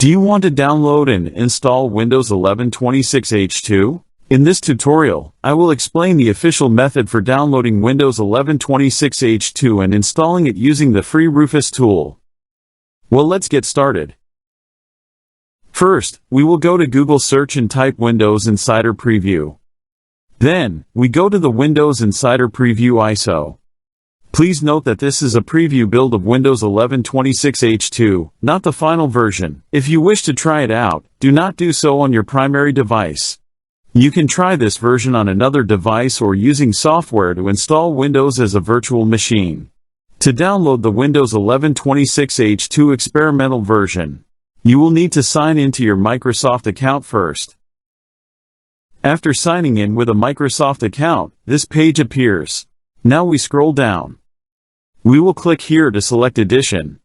Do you want to download and install Windows 11 26H2? In this tutorial, I will explain the official method for downloading Windows 11 26H2 and installing it using the free Rufus tool. Well, let's get started. First, we will go to Google search and type Windows Insider Preview. Then, we go to the Windows Insider Preview ISO. Please note that this is a preview build of Windows 11 26H2, not the final version. If you wish to try it out, do not do so on your primary device. You can try this version on another device or using software to install Windows as a virtual machine. To download the Windows 11 26H2 experimental version, you will need to sign into your Microsoft account first. After signing in with a Microsoft account, this page appears. Now we scroll down. We will click here to select Edition.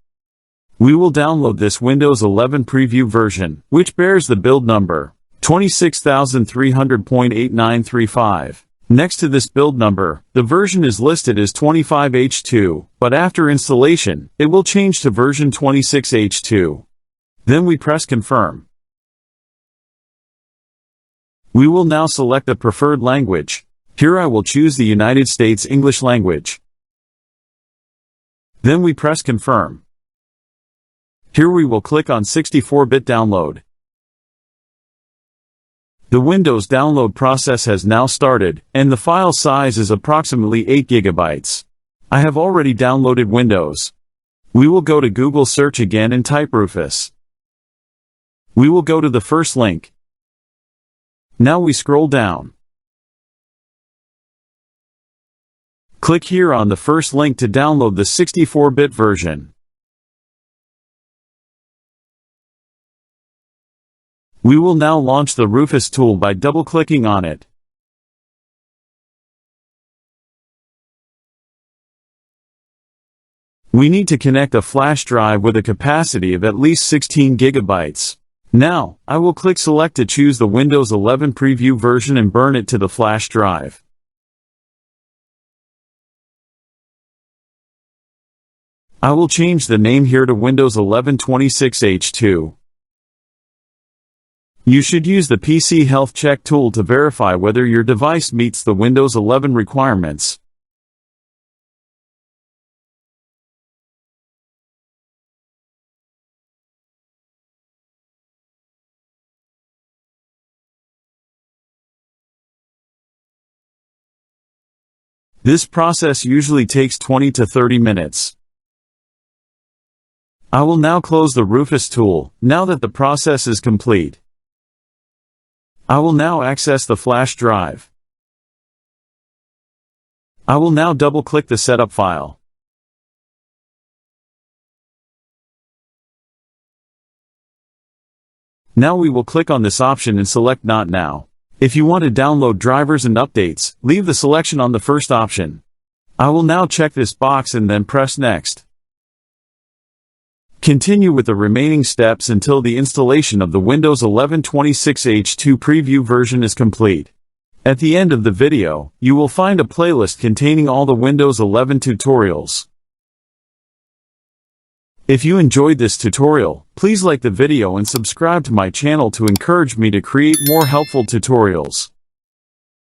We will download this Windows 11 preview version, which bears the build number 26300.8935. Next to this build number, the version is listed as 25H2, but after installation, it will change to version 26H2. Then we press Confirm. We will now select the preferred language. Here I will choose the United States English language. Then we press Confirm. Here we will click on 64-bit download. The Windows download process has now started, and the file size is approximately 8 GB. I have already downloaded Windows. We will go to Google search again and type Rufus. We will go to the first link. Now we scroll down. Click here on the first link to download the 64-bit version. We will now launch the Rufus tool by double-clicking on it. We need to connect a flash drive with a capacity of at least 16 GB. Now, I will click Select to choose the Windows 11 preview version and burn it to the flash drive. I will change the name here to Windows 11 26H2. You should use the PC Health Check tool to verify whether your device meets the Windows 11 requirements. This process usually takes 20 to 30 minutes. I will now close the Rufus tool, now that the process is complete. I will now access the flash drive. I will now double-click the setup file. Now we will click on this option and select Not Now. If you want to download drivers and updates, leave the selection on the first option. I will now check this box and then press Next. Continue with the remaining steps until the installation of the Windows 11 26H2 preview version is complete. At the end of the video, you will find a playlist containing all the Windows 11 tutorials. If you enjoyed this tutorial, please like the video and subscribe to my channel to encourage me to create more helpful tutorials.